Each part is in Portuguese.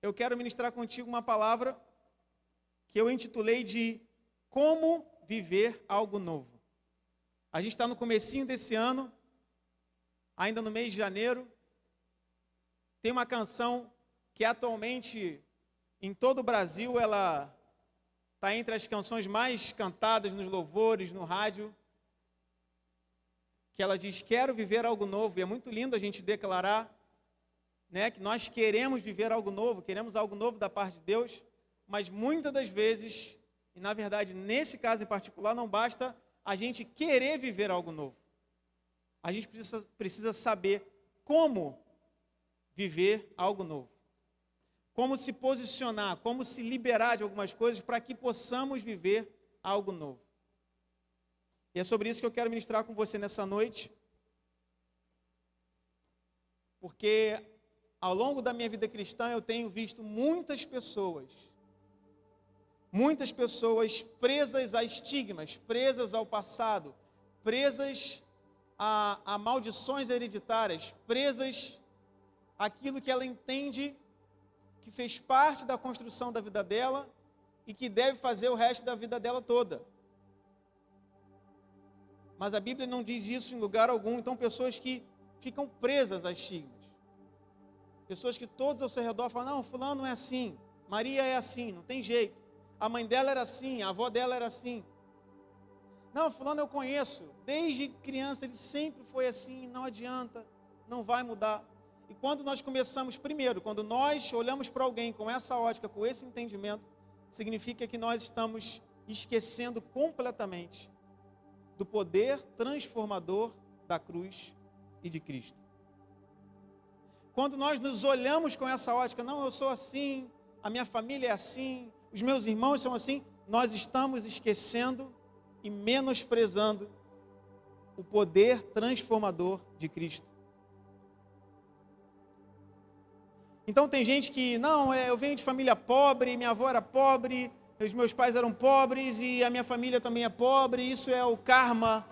eu quero ministrar contigo uma palavra que eu intitulei de Como Viver Algo Novo. A gente está no comecinho desse ano, ainda no mês de janeiro. Tem uma canção que atualmente, em todo o Brasil, ela está entre as canções mais cantadas nos louvores, no rádio, que ela diz, quero viver algo novo. E é muito lindo a gente declarar, né, que nós queremos viver algo novo, queremos algo novo da parte de Deus, mas muitas das vezes, e na verdade nesse caso em particular, não basta a gente querer viver algo novo. A gente precisa saber como viver algo novo. Como se posicionar, como se liberar de algumas coisas para que possamos viver algo novo. E é sobre isso que eu quero ministrar com você nessa noite, porque ao longo da minha vida cristã eu tenho visto muitas pessoas presas a estigmas, presas ao passado, presas a maldições hereditárias, presas àquilo que ela entende que fez parte da construção da vida dela e que deve fazer o resto da vida dela toda. Mas a Bíblia não diz isso em lugar algum. Então pessoas que ficam presas a estigmas, pessoas que todos ao seu redor falam, não, fulano é assim, Maria é assim, não tem jeito, a mãe dela era assim, a avó dela era assim, não, fulano eu conheço, desde criança ele sempre foi assim, não adianta, não vai mudar. E quando nós começamos, primeiro, quando nós olhamos para alguém com essa ótica, com esse entendimento, significa que nós estamos esquecendo completamente do poder transformador da cruz e de Cristo. Quando nós nos olhamos com essa ótica, não, eu sou assim, a minha família é assim, os meus irmãos são assim, nós estamos esquecendo e menosprezando o poder transformador de Cristo. Então tem gente que, não, eu venho de família pobre, minha avó era pobre, os meus pais eram pobres e a minha família também é pobre, isso é o karma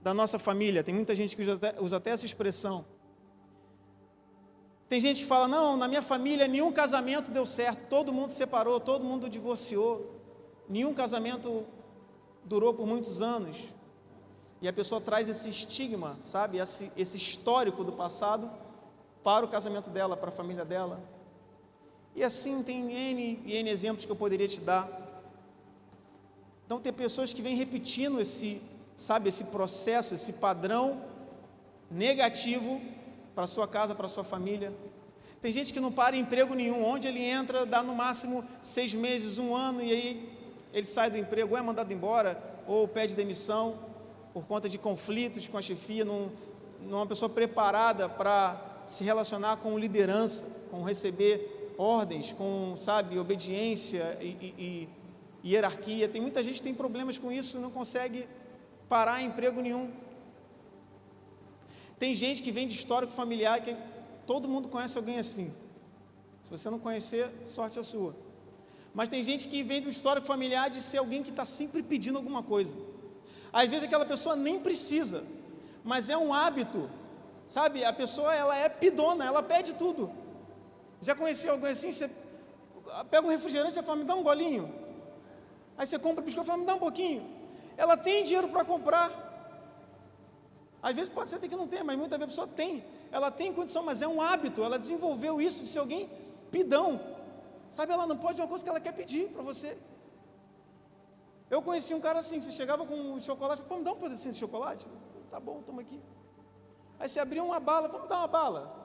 da nossa família. Tem muita gente que usa até essa expressão. Tem gente que fala, não, na minha família nenhum casamento deu certo, todo mundo separou, todo mundo divorciou, nenhum casamento durou por muitos anos. E a pessoa traz esse estigma, sabe, esse histórico do passado para o casamento dela, para a família dela. E assim tem N exemplos que eu poderia te dar. Então tem pessoas que vêm repetindo esse processo, esse padrão negativo para a sua casa, para a sua família. Tem gente que não para em emprego nenhum, onde ele entra, dá no máximo 6 meses, 1 ano, e aí ele sai do emprego, ou é mandado embora, ou pede demissão, por conta de conflitos com a chefia, não é uma pessoa preparada para se relacionar com liderança, com receber ordens, com, obediência e hierarquia. Tem muita gente que tem problemas com isso, não consegue parar em emprego nenhum. Tem gente que vem de histórico familiar, que todo mundo conhece alguém assim. Se você não conhecer, sorte a sua. Mas tem gente que vem do histórico familiar de ser alguém que está sempre pedindo alguma coisa. Às vezes aquela pessoa nem precisa, mas é um hábito, a pessoa ela é pidona, ela pede tudo. Já conheceu alguém assim? Você pega um refrigerante e fala, me dá um golinho. Aí você compra o biscoito e fala, me dá um pouquinho. Ela tem dinheiro para comprar. Às vezes pode ser até que não tenha, mas muitas vezes a pessoa tem. Ela tem condição, mas é um hábito. Ela desenvolveu isso de ser alguém pidão. Ela não pode uma coisa que ela quer pedir para você. Eu conheci um cara assim, que você chegava com um chocolate, me dá um pedacinho de chocolate? Tá bom, toma aqui. Aí você abriu uma bala, vamos dar uma bala.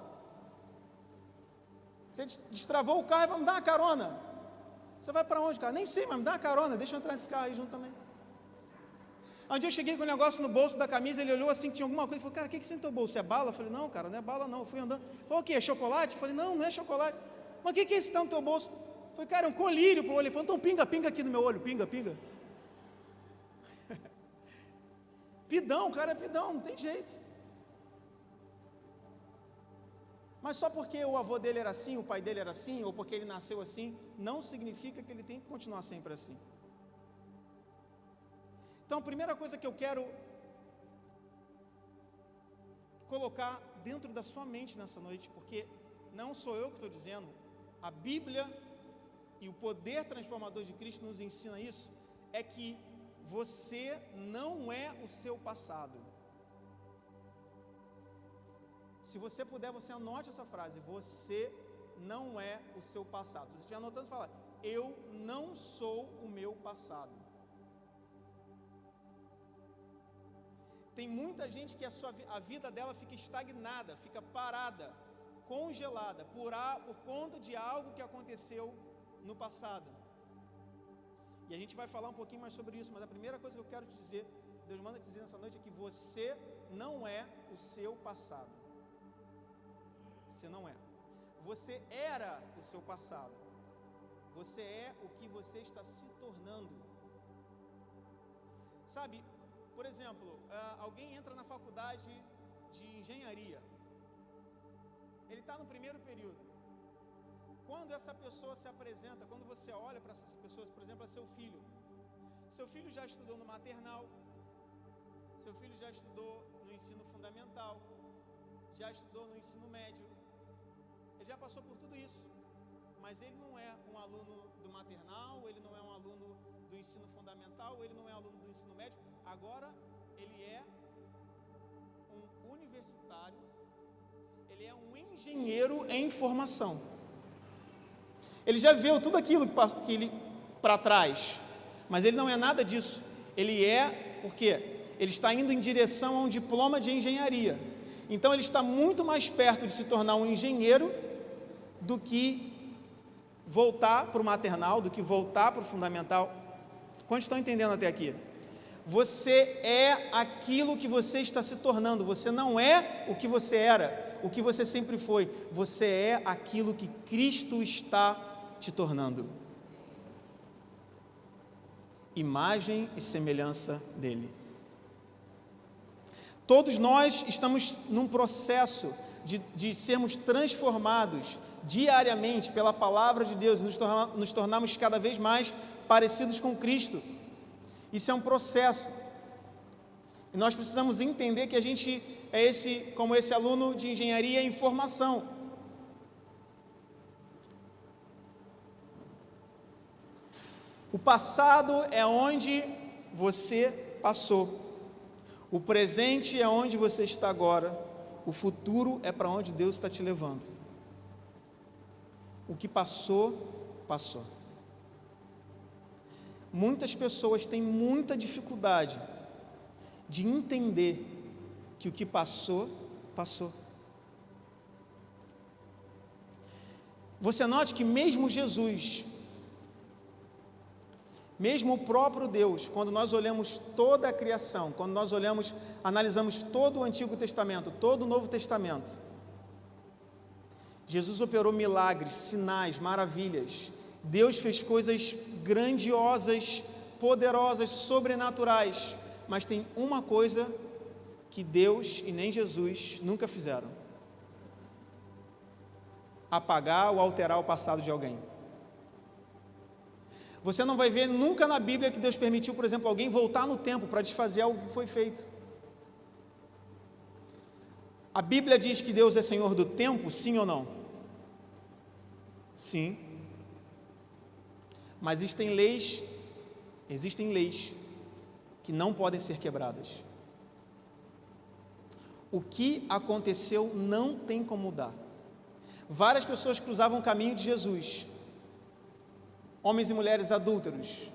Você destravou o carro, vamos dar uma carona. Você vai para onde, cara? Nem sei, mas me dá uma carona, deixa eu entrar nesse carro aí junto também. Um dia eu cheguei com um negócio no bolso da camisa, ele olhou assim que tinha alguma coisa, e falou, cara, o que você tem no teu bolso? É bala? Eu falei, não, cara, não é bala não. Eu fui andando, falou, o que, é chocolate? Eu falei, não, não é chocolate. Mas o que é esse que está no teu bolso? Eu falei, cara, é um colírio pro olho. Ele falou, então pinga aqui no meu olho, pinga. Pidão, cara é pidão, não tem jeito. Mas só porque o avô dele era assim, o pai dele era assim, ou porque ele nasceu assim, não significa que ele tem que continuar sempre assim. Então, a primeira coisa que eu quero colocar dentro da sua mente nessa noite, porque não sou eu que estou dizendo, a Bíblia e o poder transformador de Cristo nos ensina isso, é que você não é o seu passado. Se você puder, você anote essa frase: você não é o seu passado. Se você estiver anotando, você fala: eu não sou o meu passado. Tem muita gente que a vida dela fica estagnada, fica parada, congelada, por conta de algo que aconteceu no passado. E a gente vai falar um pouquinho mais sobre isso, mas a primeira coisa que eu quero te dizer, Deus manda te dizer nessa noite, é que você não é o seu passado. Você não é. Você era o seu passado. Você é o que você está se tornando. Sabe, por exemplo, alguém entra na faculdade de engenharia. Ele está no primeiro período. Quando essa pessoa se apresenta, quando você olha para essas pessoas, por exemplo, é seu filho. Seu filho já estudou no maternal, seu filho já estudou no ensino fundamental, já estudou no ensino médio, ele já passou por tudo isso, mas ele não é um aluno do maternal, ele não é um aluno do ensino fundamental, ele não é aluno do ensino médio, agora ele é um universitário, ele é um engenheiro em formação. Ele já viu tudo aquilo que ele para trás, mas ele não é nada disso. Ele é, por quê? Ele está indo em direção a um diploma de engenharia. Então ele está muito mais perto de se tornar um engenheiro do que voltar para o maternal, do que voltar para o fundamental. Quantos estão entendendo até aqui? Você é aquilo que você está se tornando. Você não é o que você era, o que você sempre foi. Você é aquilo que Cristo está te tornando. Imagem e semelhança dele. Todos nós estamos num processo de sermos transformados diariamente pela palavra de Deus, nos tornarmos cada vez mais parecidos com Cristo. Isso é um processo. E nós precisamos entender que a gente é como esse aluno de engenharia em formação. O passado é onde você passou. O presente é onde você está agora. O futuro é para onde Deus está te levando. O que passou, passou. Muitas pessoas têm muita dificuldade de entender que o que passou, passou. Você note que mesmo Jesus, mesmo o próprio Deus, quando nós olhamos toda a criação, quando nós analisamos todo o Antigo Testamento, todo o Novo Testamento, Jesus operou milagres, sinais, maravilhas. Deus fez coisas grandiosas, poderosas, sobrenaturais, mas tem uma coisa que Deus e nem Jesus nunca fizeram: apagar ou alterar o passado de alguém. Você não vai ver nunca na Bíblia que Deus permitiu, por exemplo, alguém voltar no tempo para desfazer algo que foi feito. A Bíblia diz que Deus é Senhor do tempo, sim ou não? Sim. Mas existem leis que não podem ser quebradas. O que aconteceu não tem como mudar. Várias pessoas cruzavam o caminho de Jesus. Homens e mulheres adúlteros,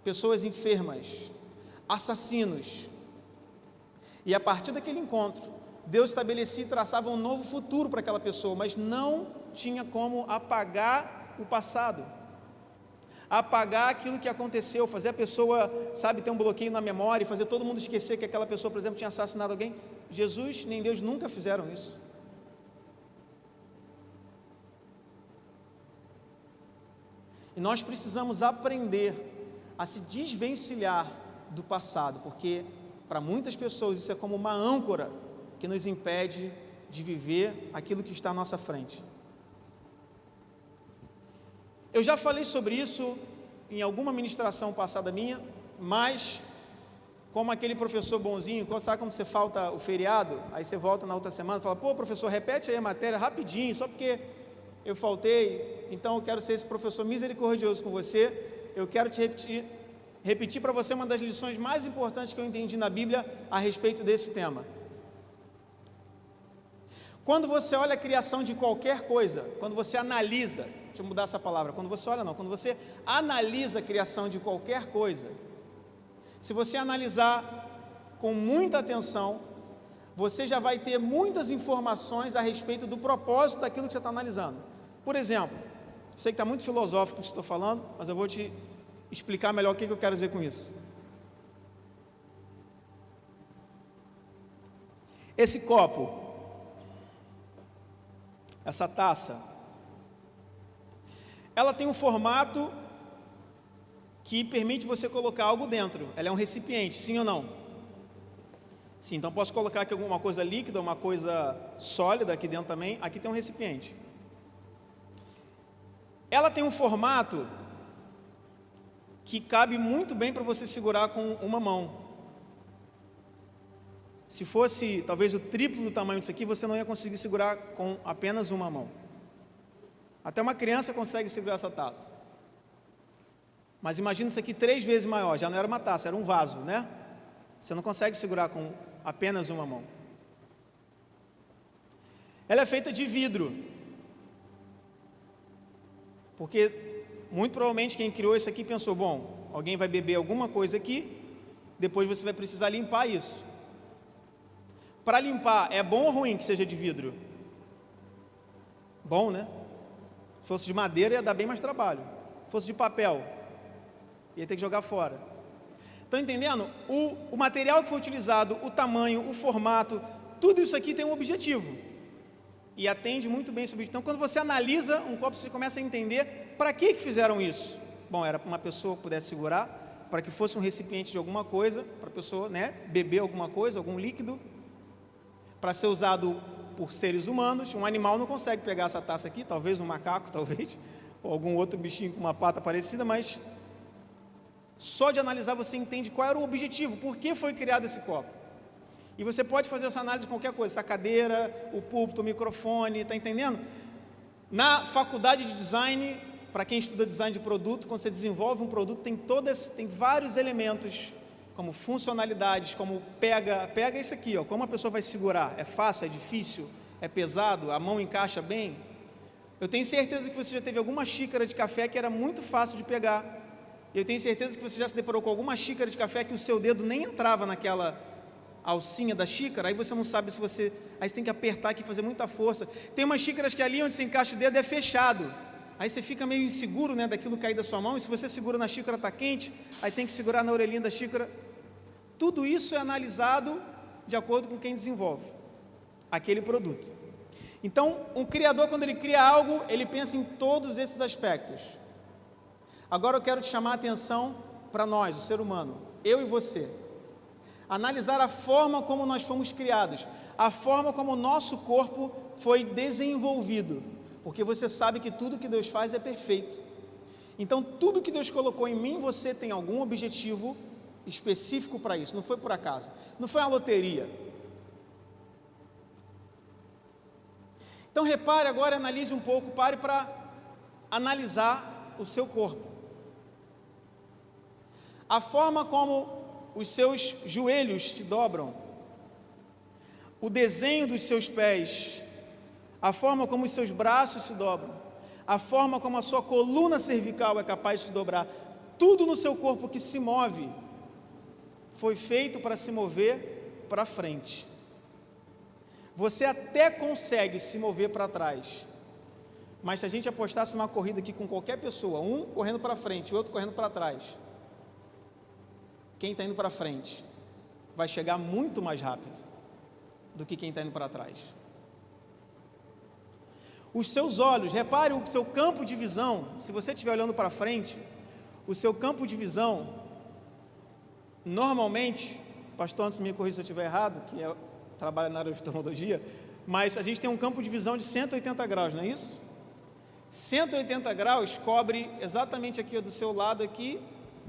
pessoas enfermas, assassinos. E a partir daquele encontro, Deus estabelecia e traçava um novo futuro para aquela pessoa, mas não tinha como apagar o passado, apagar aquilo que aconteceu, fazer a pessoa, ter um bloqueio na memória e fazer todo mundo esquecer que aquela pessoa, por exemplo, tinha assassinado alguém. Jesus nem Deus nunca fizeram isso. E nós precisamos aprender a se desvencilhar do passado, porque para muitas pessoas isso é como uma âncora que nos impede de viver aquilo que está à nossa frente. Eu já falei sobre isso em alguma ministração passada minha, mas como aquele professor bonzinho, sabe como você falta o feriado, aí você volta na outra semana e fala: pô, professor, repete aí a matéria rapidinho, só porque eu faltei. então eu quero ser esse professor misericordioso com você. Eu quero te repetir para você uma das lições mais importantes que eu entendi na Bíblia a respeito desse tema. Quando você olha a criação de qualquer coisa, quando você analisa, deixa eu mudar essa palavra, quando você analisa a criação de qualquer coisa, se você analisar com muita atenção, você já vai ter muitas informações a respeito do propósito daquilo que você está analisando. Por exemplo, sei que está muito filosófico o que estou falando, mas eu vou te explicar melhor o que eu quero dizer com isso. Esse copo, essa taça, ela tem um formato que permite você colocar algo dentro. Ela é um recipiente, sim ou não? Sim, então posso colocar aqui alguma coisa líquida, uma coisa sólida aqui dentro também. Aqui tem um recipiente. Ela tem um formato que cabe muito bem para você segurar com uma mão. Se fosse talvez o triplo do tamanho disso aqui, você não ia conseguir segurar com apenas uma mão. Até uma criança consegue segurar essa taça. Mas imagina isso aqui 3 vezes maior, já não era uma taça, era um vaso, né? Você não consegue segurar com apenas uma mão. Ela é feita de vidro. Porque muito provavelmente quem criou isso aqui pensou, bom, alguém vai beber alguma coisa aqui, depois você vai precisar limpar isso. Para limpar, é bom ou ruim que seja de vidro? Bom, né? Se fosse de madeira ia dar bem mais trabalho. Se fosse de papel, ia ter que jogar fora. Estão entendendo? O material que foi utilizado, o tamanho, o formato, tudo isso aqui tem um objetivo. E atende muito bem esse objetivo. Então, quando você analisa um copo, você começa a entender para que fizeram isso. Bom, era para uma pessoa que pudesse segurar, para que fosse um recipiente de alguma coisa, para a pessoa, né, beber alguma coisa, algum líquido, para ser usado por seres humanos. Um animal não consegue pegar essa taça aqui, talvez um macaco, talvez, ou algum outro bichinho com uma pata parecida, mas só de analisar você entende qual era o objetivo, por que foi criado esse copo. E você pode fazer essa análise com qualquer coisa, essa cadeira, o púlpito, o microfone, está entendendo? Na faculdade de design, para quem estuda design de produto, quando você desenvolve um produto, tem vários elementos, como funcionalidades, como pega isso aqui, ó, como a pessoa vai segurar, é fácil, é difícil, é pesado, a mão encaixa bem. Eu tenho certeza que você já teve alguma xícara de café que era muito fácil de pegar. Eu tenho certeza que você já se deparou com alguma xícara de café que o seu dedo nem entrava naquela alcinha da xícara, aí você não sabe se você... Aí você tem que apertar aqui, fazer muita força. Tem umas xícaras que ali onde você encaixa o dedo é fechado. Aí você fica meio inseguro, né, daquilo cair da sua mão, e se você segura na xícara está quente, aí tem que segurar na orelhinha da xícara. Tudo isso é analisado de acordo com quem desenvolve aquele produto. Então, um criador, quando ele cria algo, ele pensa em todos esses aspectos. Agora eu quero te chamar a atenção para nós, o ser humano, eu e você. Analisar a forma como nós fomos criados, a forma como o nosso corpo foi desenvolvido, porque você sabe que tudo que Deus faz é perfeito. Então, tudo que Deus colocou em mim, você tem algum objetivo específico para isso, não foi por acaso, não foi uma loteria. Então, repare agora, analise um pouco, pare para analisar o seu corpo. A forma como os seus joelhos se dobram, o desenho dos seus pés, a forma como os seus braços se dobram, a forma como a sua coluna cervical é capaz de se dobrar, tudo no seu corpo que se move, foi feito para se mover para frente. Você até consegue se mover para trás, mas se a gente apostasse uma corrida aqui com qualquer pessoa, um correndo para frente e outro correndo para trás, quem está indo para frente vai chegar muito mais rápido do que quem está indo para trás. Os seus olhos, repare o seu campo de visão, se você estiver olhando para frente, o seu campo de visão, normalmente, pastor, antes me corrija se eu estiver errado, que trabalha na área de oftalmologia, mas a gente tem um campo de visão de 180 graus, não é isso? 180 graus cobre exatamente aqui do seu lado aqui,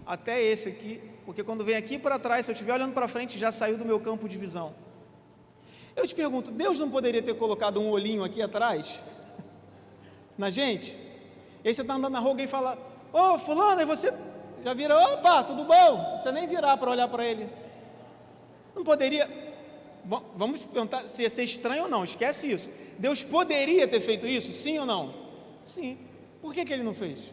até esse aqui, porque quando vem aqui para trás, se eu estiver olhando para frente, já saiu do meu campo de visão. Eu te pergunto, Deus não poderia ter colocado um olhinho aqui atrás? Na gente? E aí você está andando na rua, alguém fala: ô fulano, e você já vira: opa, tudo bom? Não precisa nem virar para olhar para ele. Não poderia, vamos perguntar se ia ser estranho ou não, esquece isso. Deus poderia ter feito isso, sim ou não? Sim. Por que ele não fez?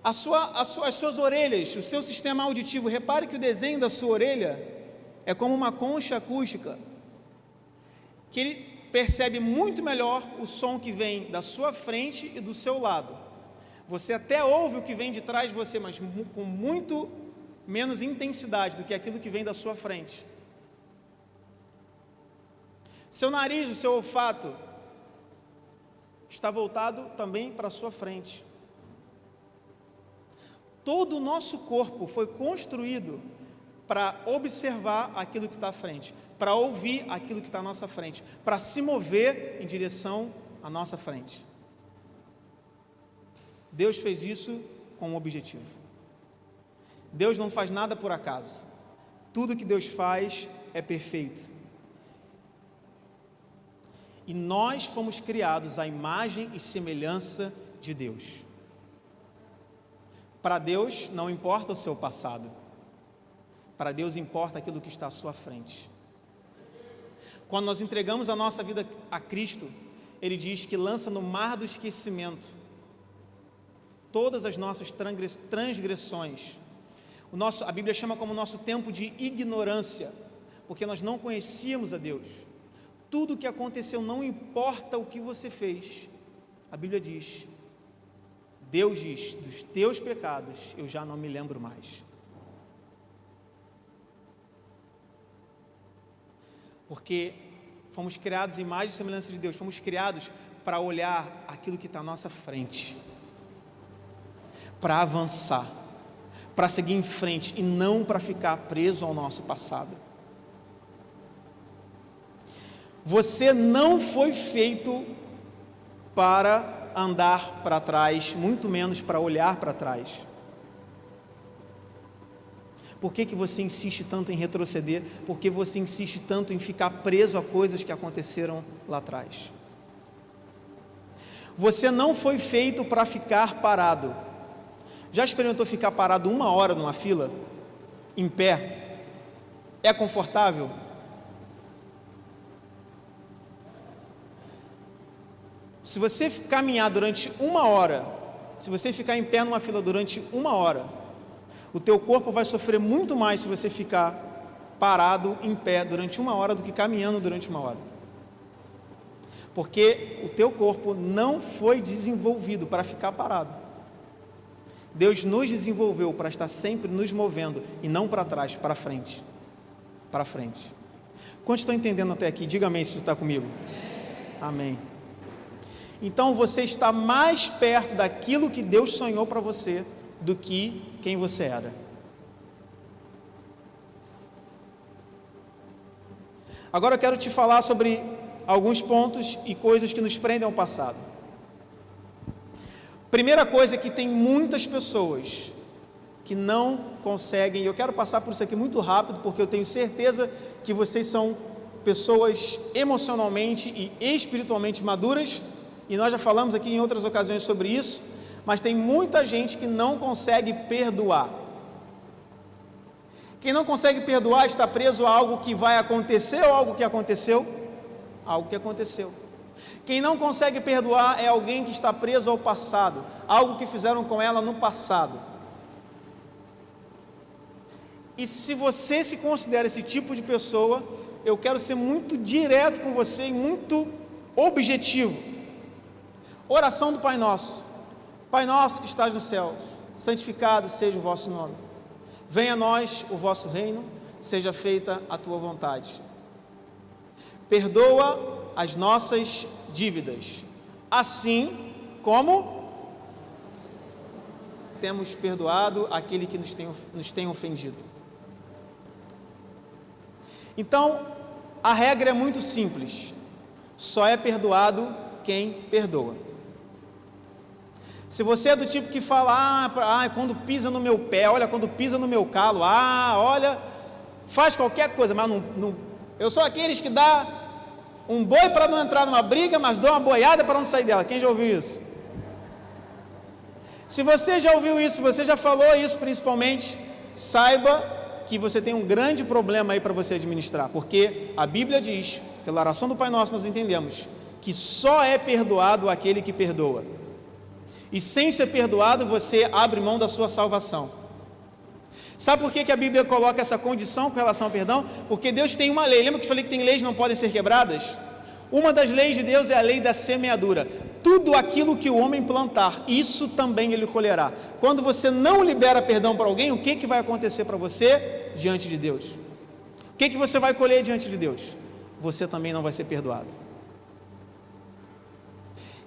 As suas orelhas, o seu sistema auditivo, repare que o desenho da sua orelha é como uma concha acústica, que ele percebe muito melhor o som que vem da sua frente e do seu lado. Você até ouve o que vem de trás de você, mas com muito menos intensidade do que aquilo que vem da sua frente. Seu nariz, o seu olfato está voltado também para a sua frente. Todo o nosso corpo foi construído para observar aquilo que está à frente, para ouvir aquilo que está à nossa frente, para se mover em direção à nossa frente. Deus fez isso com um objetivo. Deus não faz nada por acaso. Tudo que Deus faz é perfeito. E nós fomos criados à imagem e semelhança de Deus. Para Deus não importa o seu passado. Para Deus importa aquilo que está à sua frente. Quando nós entregamos a nossa vida a Cristo, Ele diz que lança no mar do esquecimento todas as nossas transgressões. A Bíblia chama como nosso tempo de ignorância, porque nós não conhecíamos a Deus. Tudo o que aconteceu, não importa o que você fez, a Bíblia diz, Deus diz: dos teus pecados eu já não me lembro mais. Porque fomos criados em imagem e semelhança de Deus, fomos criados para olhar aquilo que está à nossa frente, para avançar, para seguir em frente e não para ficar preso ao nosso passado. Você não foi feito para andar para trás, muito menos para olhar para trás. Por que você insiste tanto em retroceder? Por que você insiste tanto em ficar preso a coisas que aconteceram lá atrás? Você não foi feito para ficar parado. Já experimentou ficar parado 1 hora numa fila, em pé? É confortável? Se você caminhar durante 1 hora, se você ficar em pé numa fila durante 1 hora, o teu corpo vai sofrer muito mais se você ficar parado em pé durante 1 hora do que caminhando durante 1 hora. Porque o teu corpo não foi desenvolvido para ficar parado. Deus nos desenvolveu para estar sempre nos movendo e não para trás, para frente. Para frente. Quantos estão entendendo até aqui? Diga amém se você está comigo. Amém. Então você está mais perto daquilo que Deus sonhou para você do que quem você era. Agora eu quero te falar sobre alguns pontos e coisas que nos prendem ao passado. Primeira coisa é que tem muitas pessoas que não conseguem, e eu quero passar por isso aqui muito rápido, porque eu tenho certeza que vocês são pessoas emocionalmente e espiritualmente maduras, e nós já falamos aqui em outras ocasiões sobre isso, mas tem muita gente que não consegue perdoar. Quem não consegue perdoar está preso a algo que vai acontecer ou algo que aconteceu? Algo que aconteceu. Quem não consegue perdoar é alguém que está preso ao passado, algo que fizeram com ela no passado. E se você se considera esse tipo de pessoa, eu quero ser muito direto com você e muito objetivo. Oração do Pai Nosso. Pai nosso que estás nos céus, santificado seja o vosso nome. Venha a nós o vosso reino, seja feita a tua vontade. Perdoa as nossas dívidas, assim como temos perdoado aquele que nos tem ofendido. Então, a regra é muito simples: só é perdoado quem perdoa. Se você é do tipo que fala, quando pisa no meu pé, olha, quando pisa no meu calo, olha, faz qualquer coisa, mas não, eu sou aqueles que dá Um boi para não entrar numa briga, mas dou uma boiada para não sair dela. Quem já ouviu isso? Se você já ouviu isso, se você já falou isso principalmente, saiba que você tem um grande problema aí para você administrar, porque a Bíblia diz, pela oração do Pai Nosso nós entendemos, que só é perdoado aquele que perdoa. E sem ser perdoado, você abre mão da sua salvação. Sabe por que a Bíblia coloca essa condição com relação ao perdão? Porque Deus tem uma lei. Lembra que eu falei que tem leis que não podem ser quebradas? Uma das leis de Deus é a lei da semeadura. Tudo aquilo que o homem plantar, isso também ele colherá. Quando você não libera perdão para alguém, o que vai acontecer para você diante de Deus? O que você vai colher diante de Deus? Você também não vai ser perdoado.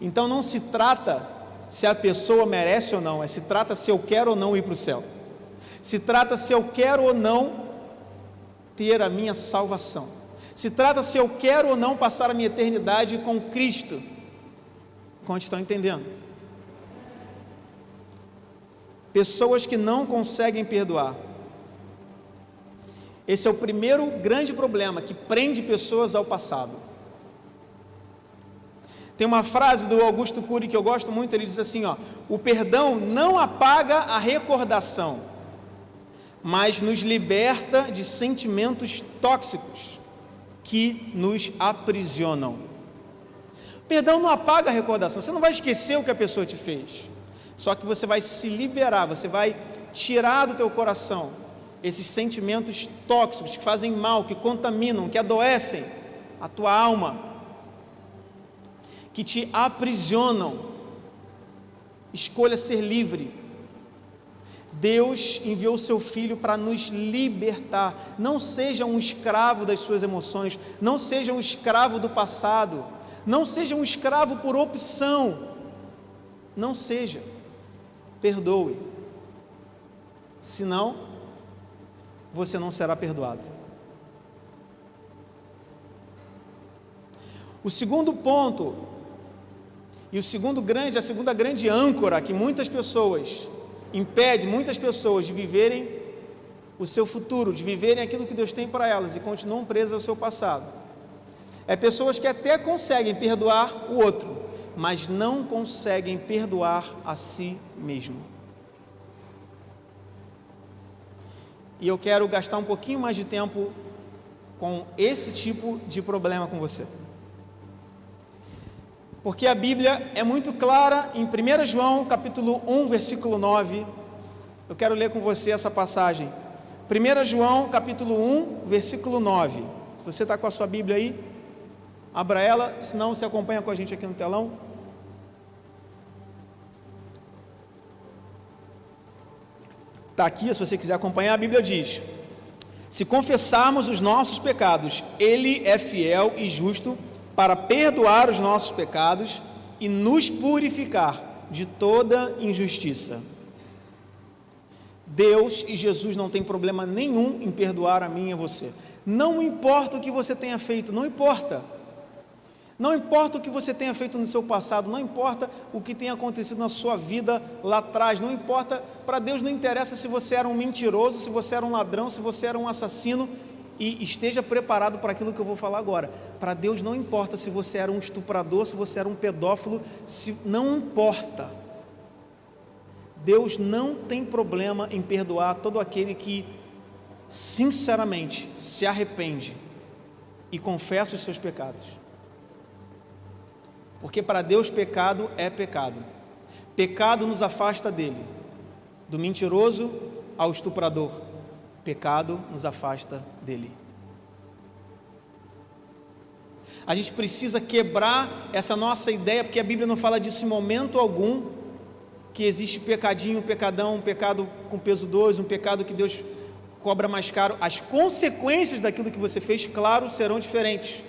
Então não se trata se a pessoa merece ou não, se trata se eu quero ou não ir para o céu. Se trata se eu quero ou não ter a minha salvação. Se trata se eu quero ou não passar a minha eternidade com Cristo. Quantos estão entendendo? Pessoas que não conseguem perdoar. Esse é o primeiro grande problema que prende pessoas ao passado. Tem uma frase do Augusto Cury que eu gosto muito, ele diz assim, ó: o perdão não apaga a recordação, mas nos liberta de sentimentos tóxicos que nos aprisionam. Perdão não apaga a recordação, você não vai esquecer o que a pessoa te fez, só que você vai se liberar, você vai tirar do teu coração esses sentimentos tóxicos que fazem mal, que contaminam, que adoecem a tua alma, que te aprisionam. Escolha ser livre. Deus enviou o seu Filho para nos libertar. Não seja um escravo das suas emoções, não seja um escravo do passado, não seja um escravo por opção, não seja, perdoe, senão você não será perdoado. O segundo ponto, e a segunda grande âncora que muitas pessoas impede muitas pessoas de viverem o seu futuro, de viverem aquilo que Deus tem para elas e continuam presas ao seu passado. É pessoas que até conseguem perdoar o outro, mas não conseguem perdoar a si mesmo. E eu quero gastar um pouquinho mais de tempo com esse tipo de problema com você. Porque a Bíblia é muito clara em 1 João capítulo 1, versículo 9. Eu quero ler com você essa passagem. 1 João capítulo 1, versículo 9. Se você está com a sua Bíblia aí, abra ela, senão você acompanha com a gente aqui no telão. Está aqui, se você quiser acompanhar, a Bíblia diz: se confessarmos os nossos pecados, Ele é fiel e justo para perdoar os nossos pecados e nos purificar de toda injustiça. Deus e Jesus não tem problema nenhum em perdoar a mim e a você. Não importa o que você tenha feito, não importa. Não importa o que você tenha feito no seu passado, não importa o que tenha acontecido na sua vida lá atrás, não importa, para Deus não interessa se você era um mentiroso, se você era um ladrão, se você era um assassino, e esteja preparado para aquilo que eu vou falar agora. Para Deus não importa se você era um estuprador, se você era um pedófilo, não importa. Deus não tem problema em perdoar todo aquele que sinceramente se arrepende e confessa os seus pecados. Porque para Deus pecado é pecado. Pecado nos afasta dele. Do mentiroso ao estuprador, pecado nos afasta dele. A gente precisa quebrar essa nossa ideia, porque a Bíblia não fala disso em momento algum, que existe pecadinho, pecadão, um pecado com peso 2, um pecado que Deus cobra mais caro. As consequências daquilo que você fez, claro, serão diferentes.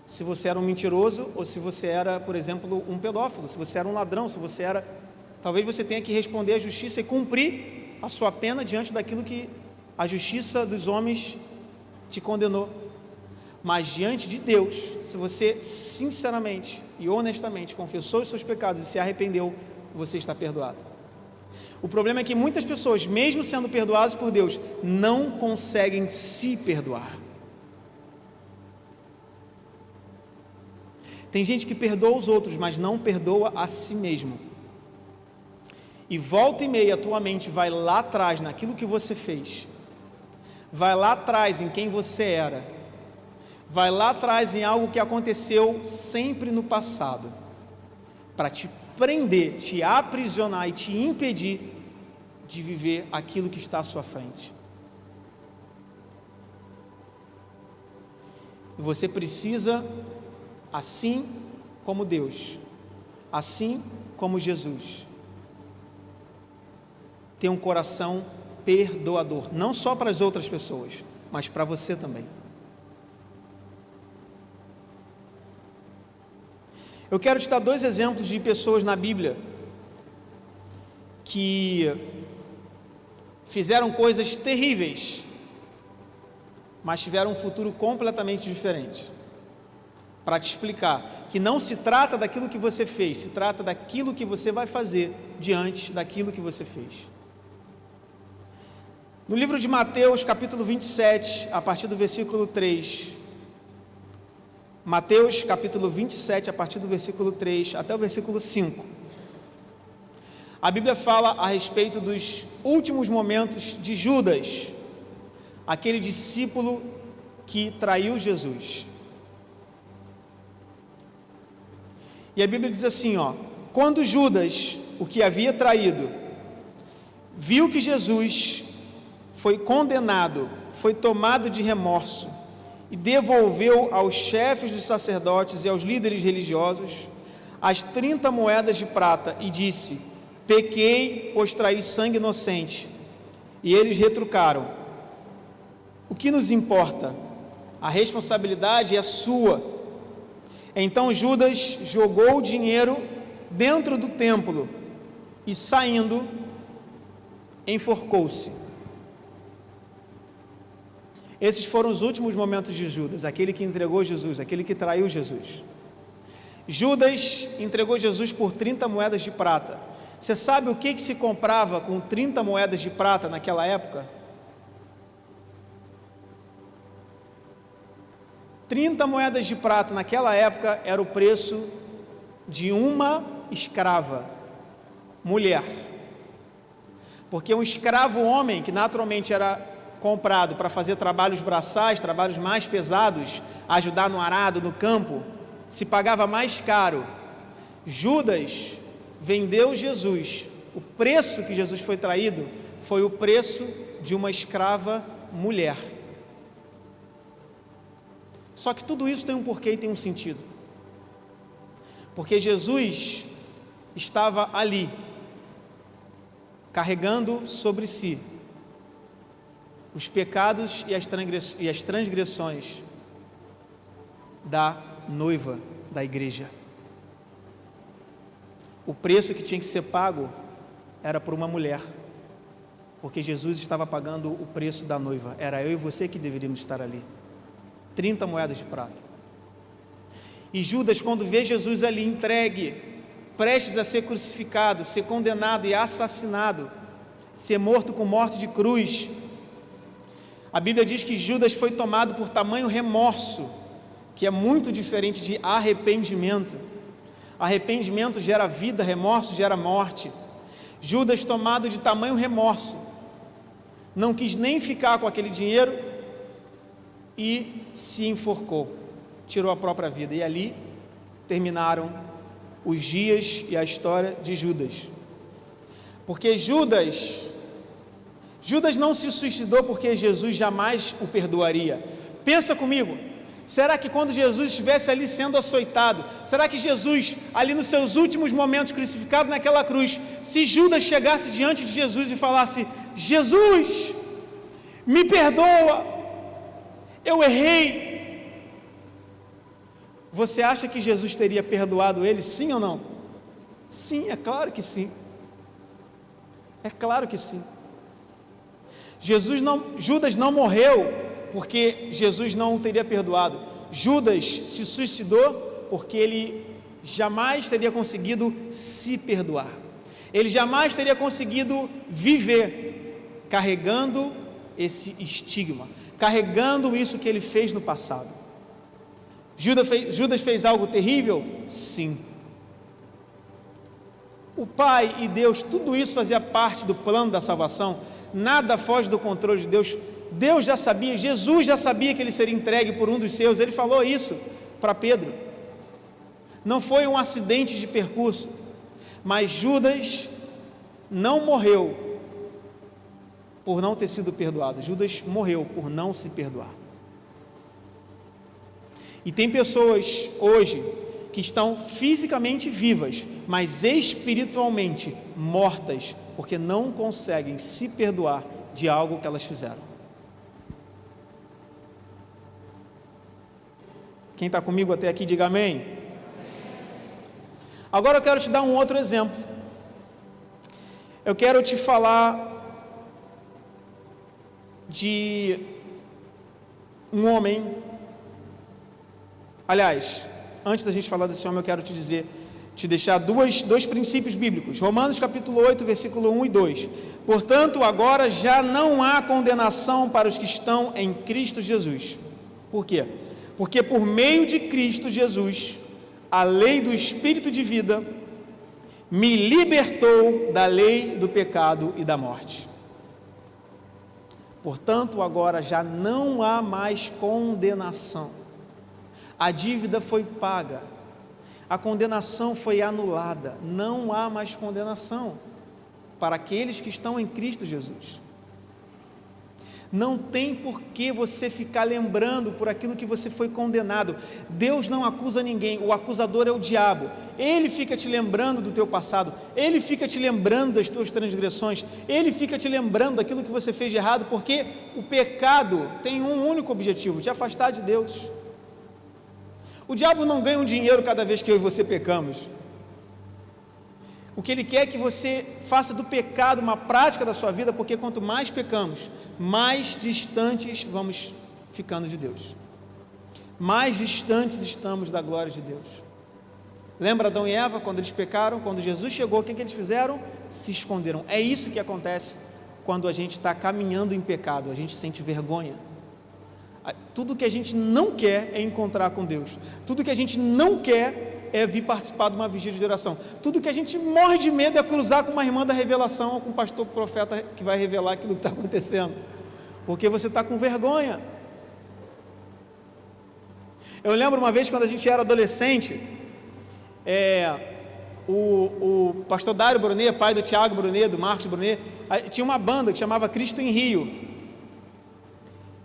Se você era um mentiroso, ou se você era, por exemplo, um pedófilo, se você era um ladrão, se você era... Talvez você tenha que responder à justiça e cumprir a sua pena diante daquilo que a justiça dos homens te condenou. Mas diante de Deus, se você sinceramente e honestamente confessou os seus pecados e se arrependeu, você está perdoado. O problema é que muitas pessoas, mesmo sendo perdoadas por Deus, não conseguem se perdoar. Tem gente que perdoa os outros, mas não perdoa a si mesmo. E volta e meia a tua mente vai lá atrás naquilo que você fez, vai lá atrás em quem você era, vai lá atrás em algo que aconteceu sempre no passado, para te prender, te aprisionar e te impedir de viver aquilo que está à sua frente. E você precisa, assim como Deus, assim como Jesus, ter um coração perdoador, não só para as outras pessoas, mas para você também. Eu quero te dar 2 exemplos de pessoas na Bíblia que fizeram coisas terríveis, mas tiveram um futuro completamente diferente. Para te explicar que não se trata daquilo que você fez, se trata daquilo que você vai fazer diante daquilo que você fez. No livro de Mateus, capítulo 27, a partir do versículo 3, Mateus, capítulo 27, a partir do versículo 3 até o versículo 5, a Bíblia fala a respeito dos últimos momentos de Judas, aquele discípulo que traiu Jesus. E a Bíblia diz assim, quando Judas, o que havia traído, viu que Jesus foi condenado, foi tomado de remorso e devolveu aos chefes dos sacerdotes e aos líderes religiosos as 30 moedas de prata e disse: pequei, pois traí sangue inocente. E eles retrucaram: o que nos importa? A responsabilidade é sua. Então Judas jogou o dinheiro dentro do templo e, saindo, enforcou-se. Esses foram os últimos momentos de Judas, aquele que entregou Jesus, aquele que traiu Jesus. Judas entregou Jesus por 30 moedas de prata. Você sabe o que se comprava com 30 moedas de prata naquela época? 30 moedas de prata naquela época era o preço de uma escrava, mulher. Porque um escravo homem, que naturalmente era comprado para fazer trabalhos braçais, trabalhos mais pesados, ajudar no arado, no campo, se pagava mais caro. Judas vendeu Jesus, o preço que Jesus foi traído foi o preço de uma escrava mulher. Só que tudo isso tem um porquê e tem um sentido, porque Jesus estava ali, carregando sobre si os pecados e as transgressões da noiva da igreja. O preço que tinha que ser pago era por uma mulher, porque Jesus estava pagando o preço da noiva. Era eu e você que deveríamos estar ali. 30 moedas de prata. E Judas, quando vê Jesus ali entregue, prestes a ser crucificado, ser condenado e assassinado, ser morto com morte de cruz, a Bíblia diz que Judas foi tomado por tamanho remorso, que é muito diferente de arrependimento. Arrependimento gera vida, remorso gera morte. Judas, tomado de tamanho remorso, não quis nem ficar com aquele dinheiro e se enforcou, tirou a própria vida. E ali terminaram os dias e a história de Judas. Porque Judas não se suicidou porque Jesus jamais o perdoaria. Pensa comigo, será que quando Jesus estivesse ali sendo açoitado, será que Jesus, ali nos seus últimos momentos crucificado naquela cruz, se Judas chegasse diante de Jesus e falasse: Jesus, me perdoa, eu errei, você acha que Jesus teria perdoado ele, sim ou não? Sim, é claro que sim. É claro que sim. Judas não morreu porque Jesus não o teria perdoado. Judas se suicidou porque ele jamais teria conseguido se perdoar. Ele jamais teria conseguido viver carregando esse estigma, carregando isso que ele fez no passado. Judas fez algo terrível? Sim. O Pai e Deus, tudo isso fazia parte do plano da salvação, nada foge do controle de Deus. Deus já sabia, Jesus já sabia que ele seria entregue por um dos seus, ele falou isso para Pedro. Não foi um acidente de percurso, mas Judas não morreu por não ter sido perdoado, Judas morreu por não se perdoar. E tem pessoas hoje que estão fisicamente vivas, mas espiritualmente mortas, porque não conseguem se perdoar de algo que elas fizeram. Quem está comigo até aqui, diga amém. Agora eu quero te dar um outro exemplo. Eu quero te falar de um homem. Aliás, antes da gente falar desse homem, eu quero te deixar dois princípios bíblicos. Romanos capítulo 8, versículo 1 e 2. Portanto, agora já não há condenação para os que estão em Cristo Jesus. Por quê? Porque por meio de Cristo Jesus, a lei do Espírito de vida me libertou da lei do pecado e da morte. Portanto, agora já não há mais condenação. A dívida foi paga, a condenação foi anulada, não há mais condenação para aqueles que estão em Cristo Jesus. Não tem por que você ficar lembrando por aquilo que você foi condenado. Deus não acusa ninguém, o acusador é o diabo. Ele fica te lembrando do teu passado, ele fica te lembrando das tuas transgressões, ele fica te lembrando daquilo que você fez de errado, porque o pecado tem um único objetivo: te afastar de Deus. O diabo não ganha um dinheiro cada vez que eu e você pecamos. O que ele quer é que você faça do pecado uma prática da sua vida, porque quanto mais pecamos, mais distantes vamos ficando de Deus, mais distantes estamos da glória de Deus. Lembra Adão e Eva, quando eles pecaram? Quando Jesus chegou, o que eles fizeram? Se esconderam. É isso que acontece quando a gente está caminhando em pecado, a gente sente vergonha. Tudo que a gente não quer é encontrar com Deus, tudo que a gente não quer é vir participar de uma vigília de oração, tudo que a gente morre de medo é cruzar com uma irmã da revelação ou com um pastor profeta que vai revelar aquilo que está acontecendo, porque você está com vergonha. Eu lembro uma vez quando a gente era adolescente, o pastor Dário Brunet, pai do Tiago Brunet, do Marcos Brunet, tinha uma banda que chamava Cristo em Rio,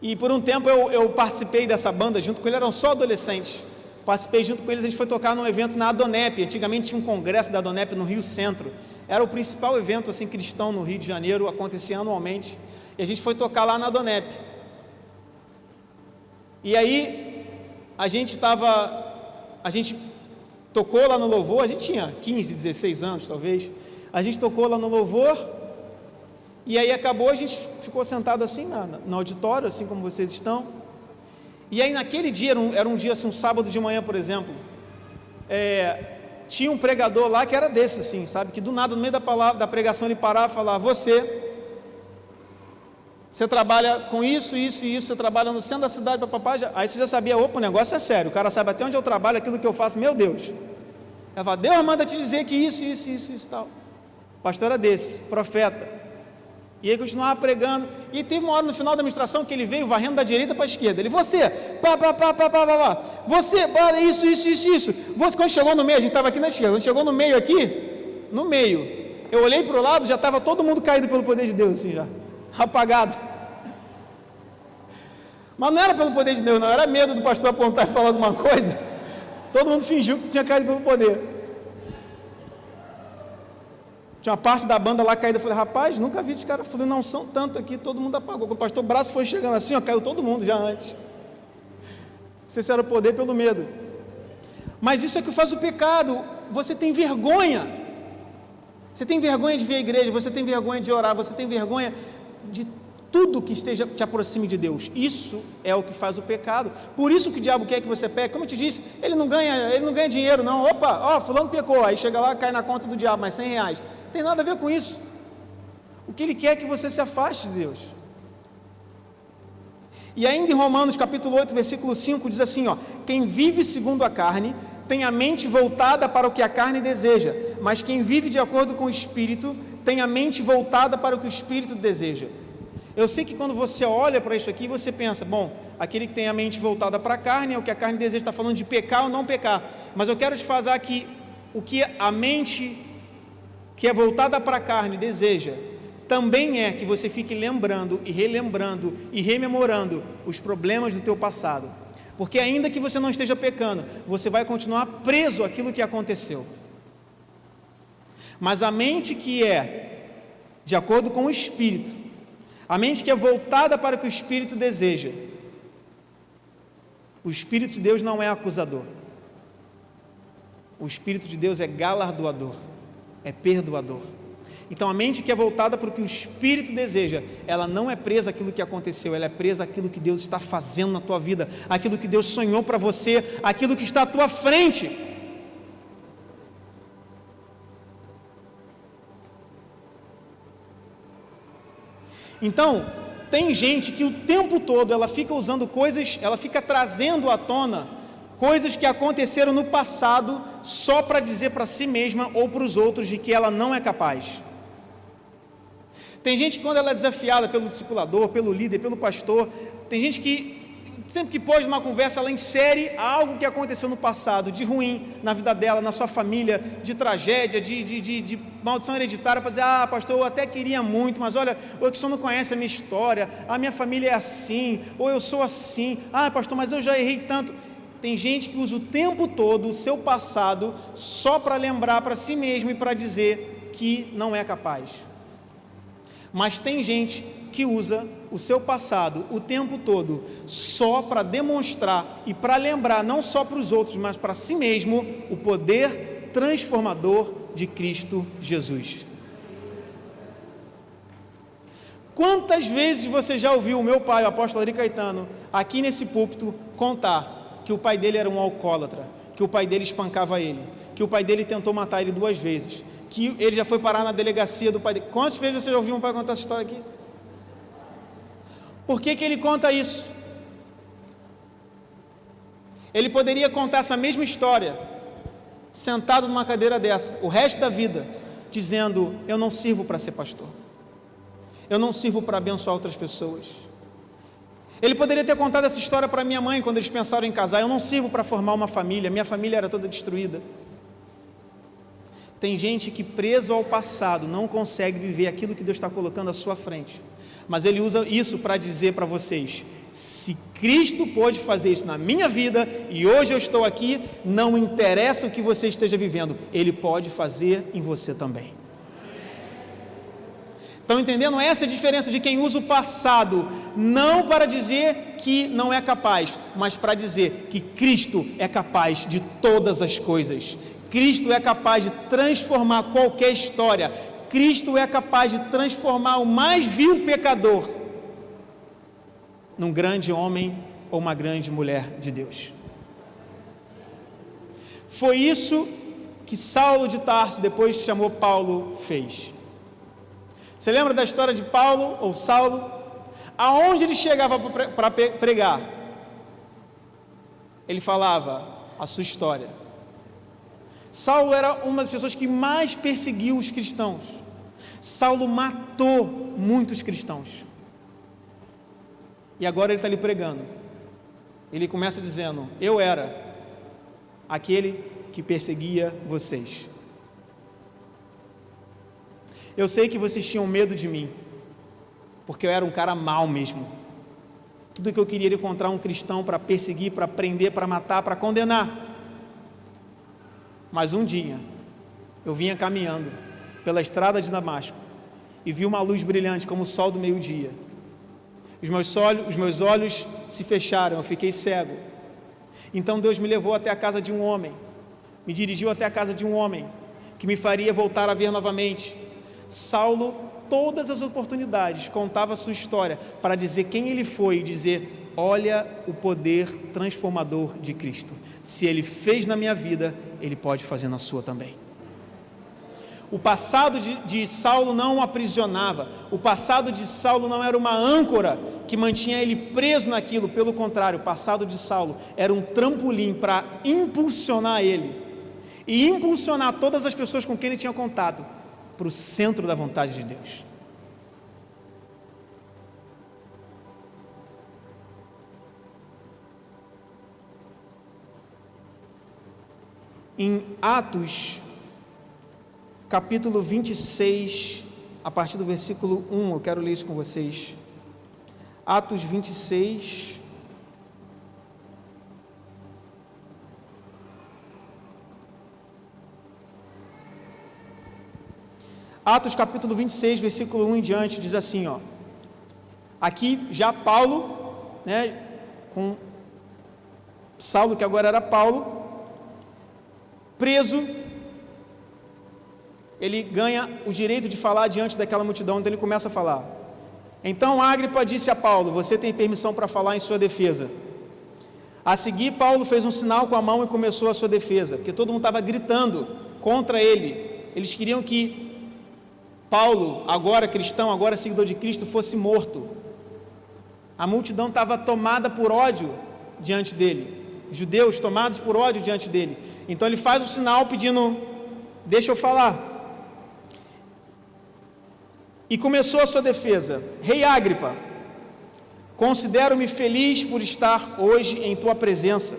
e por um tempo eu participei dessa banda junto com ele, eram só adolescentes. Participei junto com eles, a gente foi tocar num evento na Adonep. Antigamente tinha um congresso da Adonep no Rio Centro, era o principal evento assim, cristão no Rio de Janeiro, acontecia anualmente, e a gente foi tocar lá na Adonep. E aí a gente tocou lá no louvor, a gente tinha 15, 16 anos talvez, a gente tocou lá no louvor, e aí acabou, a gente ficou sentado assim no auditório, assim como vocês estão. E aí naquele dia, era um dia assim, um sábado de manhã, por exemplo, tinha um pregador lá que era desse assim, sabe, que do nada, no meio da pregação, ele parava e falava: você trabalha com isso, isso e isso, você trabalha no centro da cidade, papapá, aí você já sabia: opa, o negócio é sério, o cara sabe até onde eu trabalho, aquilo que eu faço, meu Deus. Ela fala: Deus manda te dizer que isso tal. O pastor era desse, profeta. E ele continuava pregando, e teve uma hora no final da ministração que ele veio varrendo da direita para a esquerda. Ele: você, você, isso. Você, quando chegou no meio, a gente estava aqui na esquerda, quando chegou no meio aqui, eu olhei para o lado, já estava todo mundo caído pelo poder de Deus, assim já, apagado. Mas não era pelo poder de Deus, não, era medo do pastor apontar e falar alguma coisa. Todo mundo fingiu que tinha caído pelo poder. Tinha uma parte da banda lá caída, eu falei: rapaz, nunca vi esse cara. Eu falei: não são tanto aqui, todo mundo apagou. Quando o pastor Braço foi chegando assim, caiu todo mundo já antes. Não sei se era o poder pelo medo. Mas isso é que faz o pecado. Você tem vergonha. Você tem vergonha de vir à igreja, você tem vergonha de orar, você tem vergonha de tudo que te aproxime de Deus. Isso é o que faz o pecado. Por isso que o diabo quer que você peque. Como eu te disse, ele não ganha dinheiro não. Opa, fulano pecou, aí chega lá, cai na conta do diabo, mais R$100. Não tem nada a ver com isso. O que ele quer é que você se afaste de Deus. E ainda em Romanos capítulo 8, versículo 5, diz assim, quem vive segundo a carne tem a mente voltada para o que a carne deseja, mas quem vive de acordo com o Espírito tem a mente voltada para o que o Espírito deseja. Eu sei que quando você olha para isso aqui, você pensa, bom, aquele que tem a mente voltada para a carne, é o que a carne deseja, está falando de pecar ou não pecar, mas eu quero te falar que o que a mente que é voltada para a carne deseja, também é que você fique lembrando e relembrando e rememorando os problemas do teu passado, porque ainda que você não esteja pecando, você vai continuar preso àquilo que aconteceu. Mas a mente que é de acordo com o Espírito, a mente que é voltada para o que o Espírito deseja, o Espírito de Deus não é acusador, o Espírito de Deus é galardoador, é perdoador. Então a mente que é voltada para o que o Espírito deseja, ela não é presa àquilo que aconteceu, ela é presa àquilo que Deus está fazendo na tua vida, aquilo que Deus sonhou para você, aquilo que está à tua frente. Então, tem gente que o tempo todo ela fica usando coisas, ela fica trazendo à tona coisas que aconteceram no passado só para dizer para si mesma ou para os outros de que ela não é capaz. Tem gente que quando ela é desafiada pelo discipulador, pelo líder, pelo pastor, tem gente que sempre que pode numa conversa ela insere algo que aconteceu no passado, de ruim na vida dela, na sua família, de tragédia, de maldição hereditária, para dizer, pastor, eu até queria muito, mas olha, o que o senhor não conhece a minha história, a minha família é assim, ou eu sou assim, pastor, mas eu já errei tanto. Tem gente que usa o tempo todo o seu passado só para lembrar para si mesmo e para dizer que não é capaz. Mas tem gente que usa o seu passado o tempo todo só para demonstrar e para lembrar não só para os outros, mas para si mesmo o poder transformador de Cristo Jesus. Quantas vezes você já ouviu o meu pai, o apóstolo Ari Caetano, aqui nesse púlpito contar que o pai dele era um alcoólatra, que o pai dele espancava ele, que o pai dele tentou matar ele 2 vezes, que ele já foi parar na delegacia do pai dele. Quantas vezes você já ouviu um pai contar essa história aqui? Por que ele conta isso? Ele poderia contar essa mesma história sentado numa cadeira dessa, o resto da vida, dizendo, eu não sirvo para ser pastor, eu não sirvo para abençoar outras pessoas. Ele poderia ter contado essa história para minha mãe quando eles pensaram em casar, eu não sirvo para formar uma família, minha família era toda destruída. Tem gente que preso ao passado não consegue viver aquilo que Deus está colocando à sua frente, mas ele usa isso para dizer para vocês, se Cristo pôde fazer isso na minha vida e hoje eu estou aqui, não interessa o que você esteja vivendo, Ele pode fazer em você também. Estão entendendo? Essa é a diferença de quem usa o passado, não para dizer que não é capaz, mas para dizer que Cristo é capaz de todas as coisas. Cristo é capaz de transformar qualquer história. Cristo é capaz de transformar o mais vil pecador num grande homem ou uma grande mulher de Deus. Foi isso que Saulo de Tarso, depois se chamou Paulo, fez. Você lembra da história de Paulo ou Saulo? Aonde ele chegava para pregar? Ele falava a sua história. Saulo era uma das pessoas que mais perseguiu os cristãos. Saulo matou muitos cristãos. E agora ele está ali pregando. Ele começa dizendo, eu era aquele que perseguia vocês. Eu sei que vocês tinham medo de mim, porque eu era um cara mau mesmo. Tudo que eu queria era encontrar um cristão para perseguir, para prender, para matar, para condenar. Mas um dia, eu vinha caminhando pela estrada de Damasco e vi uma luz brilhante como o sol do meio-dia. Os meus olhos se fecharam, eu fiquei cego. Então Deus me levou até a casa de um homem, me dirigiu até a casa de um homem, que me faria voltar a ver novamente. Saulo, todas as oportunidades, contava a sua história, para dizer quem ele foi e dizer, olha o poder transformador de Cristo. Se Ele fez na minha vida, Ele pode fazer na sua também. O passado de Saulo não o aprisionava, o passado de Saulo não era uma âncora que mantinha ele preso naquilo, pelo contrário, o passado de Saulo era um trampolim para impulsionar ele e impulsionar todas as pessoas com quem ele tinha contato para o centro da vontade de Deus. Em Atos, capítulo 26, a partir do versículo 1, eu quero ler isso com vocês. Atos 26, Atos capítulo 26, versículo 1 em diante, diz assim, ó. Aqui já Paulo, né, com Saulo, que agora era Paulo, preso, ele ganha o direito de falar diante daquela multidão, então ele começa a falar. Então Agripa disse a Paulo: você tem permissão para falar em sua defesa. A seguir, Paulo fez um sinal com a mão e começou a sua defesa, porque todo mundo estava gritando contra ele. Eles queriam que Paulo, agora cristão, agora seguidor de Cristo, fosse morto. A multidão estava tomada por ódio diante dele, judeus tomados por ódio diante dele. Então ele faz o sinal pedindo: deixa eu falar. E começou a sua defesa: Rei Agripa, considero-me feliz por estar hoje em tua presença,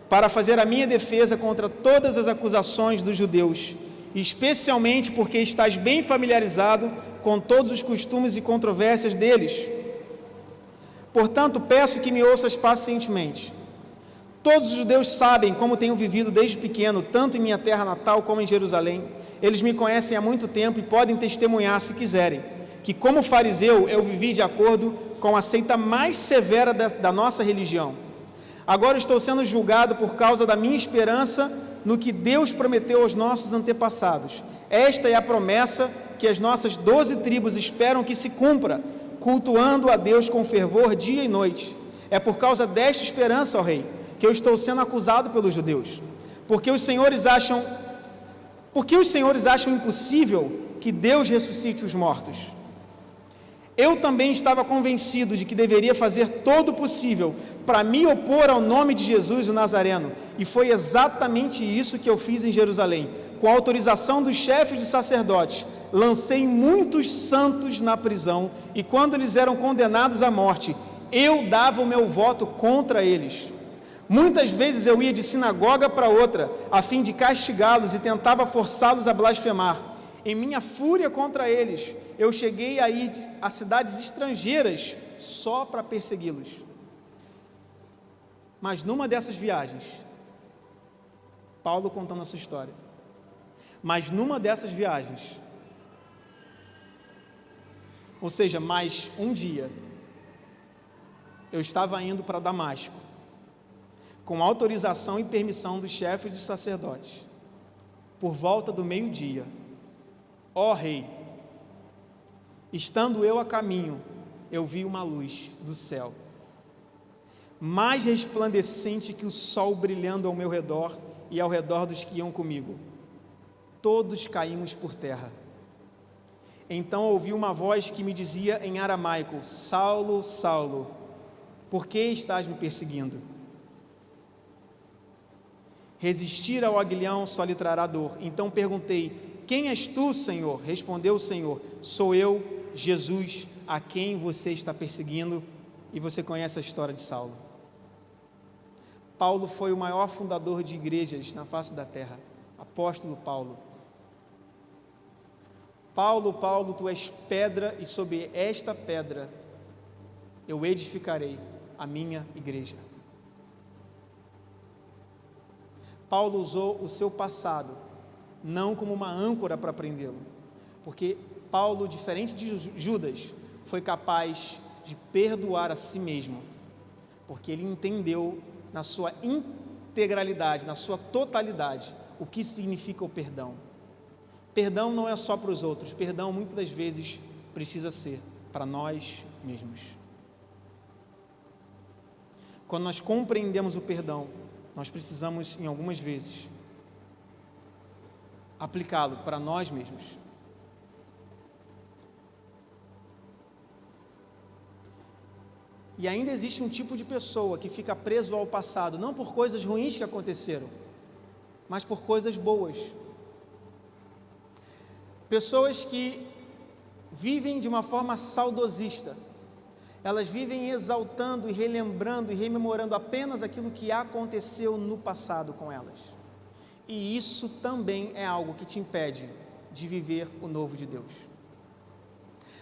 para fazer a minha defesa contra todas as acusações dos judeus, especialmente porque estás bem familiarizado com todos os costumes e controvérsias deles. Portanto, peço que me ouças pacientemente. Todos os judeus sabem como tenho vivido desde pequeno, tanto em minha terra natal como em Jerusalém. Eles me conhecem há muito tempo e podem testemunhar, se quiserem, que como fariseu eu vivi de acordo com a seita mais severa da nossa religião. Agora estou sendo julgado por causa da minha esperança no que Deus prometeu aos nossos antepassados. Esta é a promessa que as nossas 12 tribos esperam que se cumpra, cultuando a Deus com fervor dia e noite. É por causa desta esperança, ó Rei, que eu estou sendo acusado pelos judeus, porque os senhores acham impossível que Deus ressuscite os mortos. Eu também estava convencido de que deveria fazer todo o possível para me opor ao nome de Jesus o Nazareno, e foi exatamente isso que eu fiz em Jerusalém. Com a autorização dos chefes dos sacerdotes, lancei muitos santos na prisão, e quando eles eram condenados à morte, eu dava o meu voto contra eles. Muitas vezes eu ia de sinagoga para outra, a fim de castigá-los, e tentava forçá-los a blasfemar. Em minha fúria contra eles, eu cheguei a ir a cidades estrangeiras só para persegui-los. Mas numa dessas viagens, Paulo contando a sua história, mas numa dessas viagens, ou seja, mais um dia, eu estava indo para Damasco, com autorização e permissão dos chefes dos sacerdotes, por volta do meio-dia. Ó Rei, estando eu a caminho, eu vi uma luz do céu, mais resplandecente que o sol brilhando ao meu redor e ao redor dos que iam comigo. Todos caímos por terra. Então ouvi uma voz que me dizia em aramaico: Saulo, Saulo, por que estás me perseguindo? Resistir ao aguilhão só lhe trará dor. Então perguntei: quem és tu, Senhor? Respondeu o Senhor: sou eu, Jesus, a quem você está perseguindo. E você conhece a história de Saulo. Paulo foi o maior fundador de igrejas na face da terra. Apóstolo Paulo. Paulo, Paulo, tu és pedra, e sobre esta pedra eu edificarei a minha igreja. Paulo usou o seu passado não como uma âncora para prendê-lo, porque Paulo, diferente de Judas, foi capaz de perdoar a si mesmo, porque ele entendeu na sua integralidade, na sua totalidade, o que significa o perdão. Perdão não é só para os outros, perdão muitas das vezes precisa ser para nós mesmos. Quando nós compreendemos o perdão, nós precisamos, em algumas vezes, aplicá-lo para nós mesmos. E ainda existe um tipo de pessoa que fica preso ao passado, não por coisas ruins que aconteceram, mas por coisas boas. Pessoas que vivem de uma forma saudosista. Elas vivem exaltando e relembrando e rememorando apenas aquilo que aconteceu no passado com elas. E isso também é algo que te impede de viver o novo de Deus.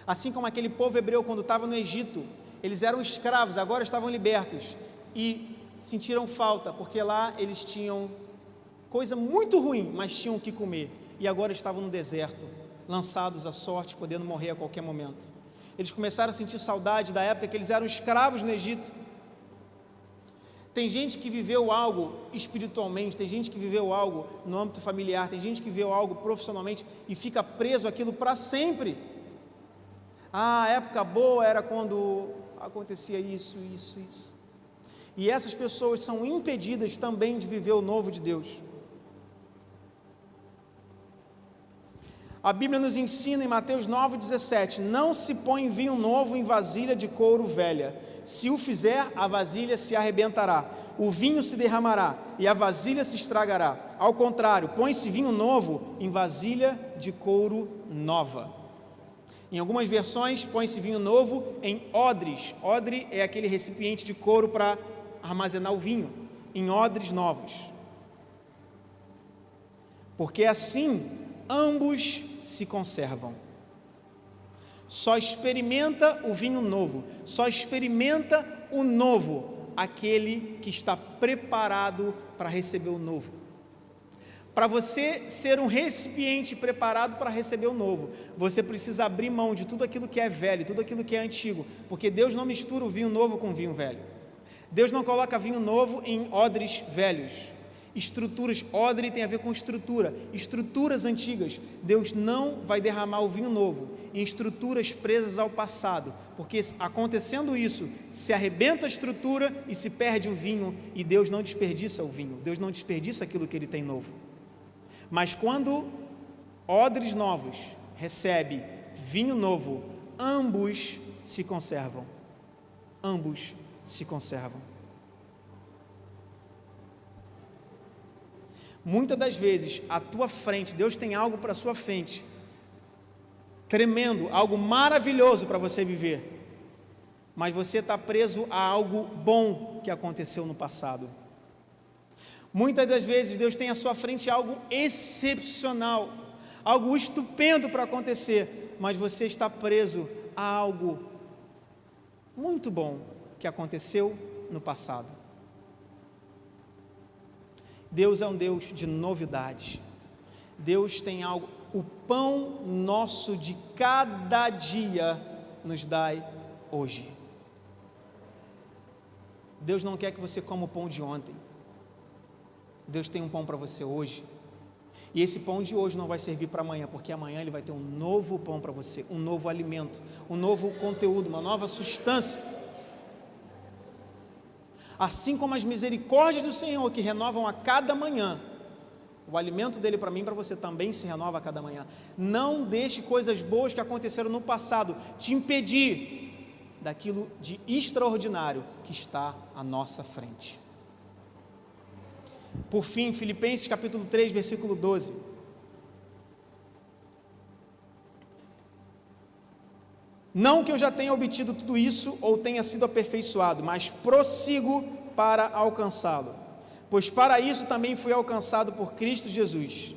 Assim como aquele povo hebreu, quando estava no Egito, eles eram escravos, agora estavam libertos e sentiram falta, porque lá eles tinham coisa muito ruim, mas tinham o que comer, e agora estavam no deserto, lançados à sorte, podendo morrer a qualquer momento. Eles começaram a sentir saudade da época que eles eram escravos no Egito. Tem gente que viveu algo espiritualmente, tem gente que viveu algo no âmbito familiar, tem gente que viveu algo profissionalmente e fica preso àquilo para sempre. A época boa era quando acontecia isso. E essas pessoas são impedidas também de viver o novo de Deus. A Bíblia nos ensina em Mateus 9,17: não se põe vinho novo em vasilha de couro velha. Se o fizer, a vasilha se arrebentará, o vinho se derramará e a vasilha se estragará. Ao contrário, põe-se vinho novo em vasilha de couro nova. Em algumas versões, põe-se vinho novo em odres. Odre é aquele recipiente de couro para armazenar o vinho, em odres novos. Porque assim ambos se conservam. Só experimenta o vinho novo, só experimenta o novo aquele que está preparado para receber o novo. Para você ser um recipiente preparado para receber o novo, você precisa abrir mão de tudo aquilo que é velho, tudo aquilo que é antigo, porque Deus não mistura o vinho novo com o vinho velho. Deus não coloca vinho novo em odres velhos. Estruturas, odre tem a ver com estruturas antigas. Deus não vai derramar o vinho novo em estruturas presas ao passado, porque acontecendo isso, se arrebenta a estrutura e se perde o vinho, e Deus não desperdiça o vinho, Deus não desperdiça aquilo que Ele tem novo. Mas quando odres novos recebe vinho novo, ambos se conservam. Ambos se conservam. Muitas das vezes, à tua frente, Deus tem algo para a sua frente, tremendo, algo maravilhoso para você viver, mas você está preso a algo bom que aconteceu no passado. Muitas das vezes, Deus tem à sua frente algo excepcional, algo estupendo para acontecer, mas você está preso a algo muito bom que aconteceu no passado. Deus é um Deus de novidade. Deus tem algo. O pão nosso de cada dia nos dai hoje. Deus não quer que você coma o pão de ontem. Deus tem um pão para você hoje. E esse pão de hoje não vai servir para amanhã, porque amanhã Ele vai ter um novo pão para você, um novo alimento, um novo conteúdo, uma nova substância. Assim como as misericórdias do Senhor que renovam a cada manhã, o alimento dele para mim e para você também se renova a cada manhã. Não deixe coisas boas que aconteceram no passado te impedir daquilo de extraordinário que está à nossa frente. Por fim, Filipenses capítulo 3, versículo 12. Não que eu já tenha obtido tudo isso ou tenha sido aperfeiçoado, mas prossigo para alcançá-lo, pois para isso também fui alcançado por Cristo Jesus.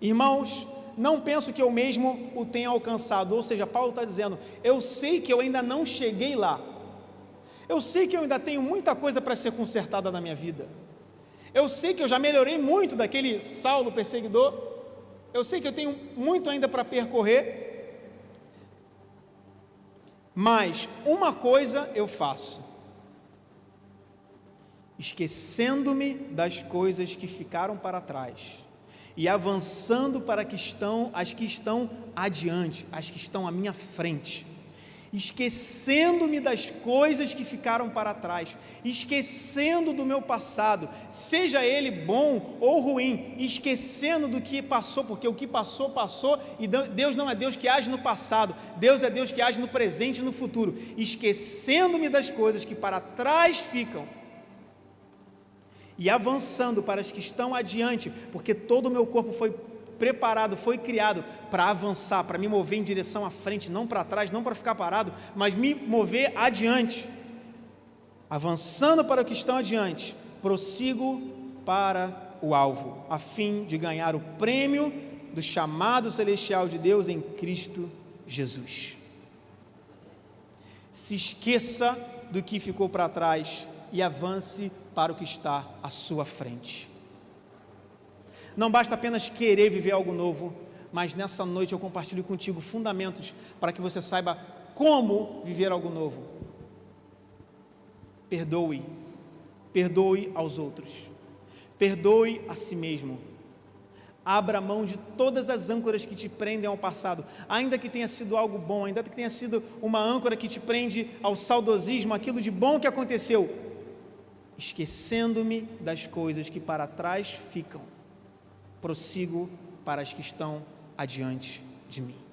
Irmãos, não penso que eu mesmo o tenha alcançado, ou seja, Paulo está dizendo, eu sei que eu ainda não cheguei lá, eu sei que eu ainda tenho muita coisa para ser consertada na minha vida, eu sei que eu já melhorei muito daquele Saulo perseguidor, eu sei que eu tenho muito ainda para percorrer, mas uma coisa eu faço, esquecendo-me das coisas que ficaram para trás e avançando para as que estão adiante, as que estão à minha frente, esquecendo-me das coisas que ficaram para trás, esquecendo do meu passado, seja ele bom ou ruim, esquecendo do que passou, porque o que passou, passou, e Deus não é Deus que age no passado, Deus é Deus que age no presente e no futuro, esquecendo-me das coisas que para trás ficam, e avançando para as que estão adiante, porque todo o meu corpo foi preparado, foi criado para avançar, para me mover em direção à frente, não para trás, não para ficar parado, mas me mover adiante, avançando para o que estão adiante, prossigo para o alvo, a fim de ganhar o prêmio do chamado celestial de Deus em Cristo Jesus. Se esqueça do que ficou para trás e avance para o que está à sua frente. Não basta apenas querer viver algo novo, mas nessa noite eu compartilho contigo fundamentos para que você saiba como viver algo novo. Perdoe aos outros, perdoe a si mesmo, abra mão de todas as âncoras que te prendem ao passado, ainda que tenha sido algo bom, ainda que tenha sido uma âncora que te prende ao saudosismo, aquilo de bom que aconteceu, esquecendo-me das coisas que para trás ficam, prossigo para as que estão adiante de mim.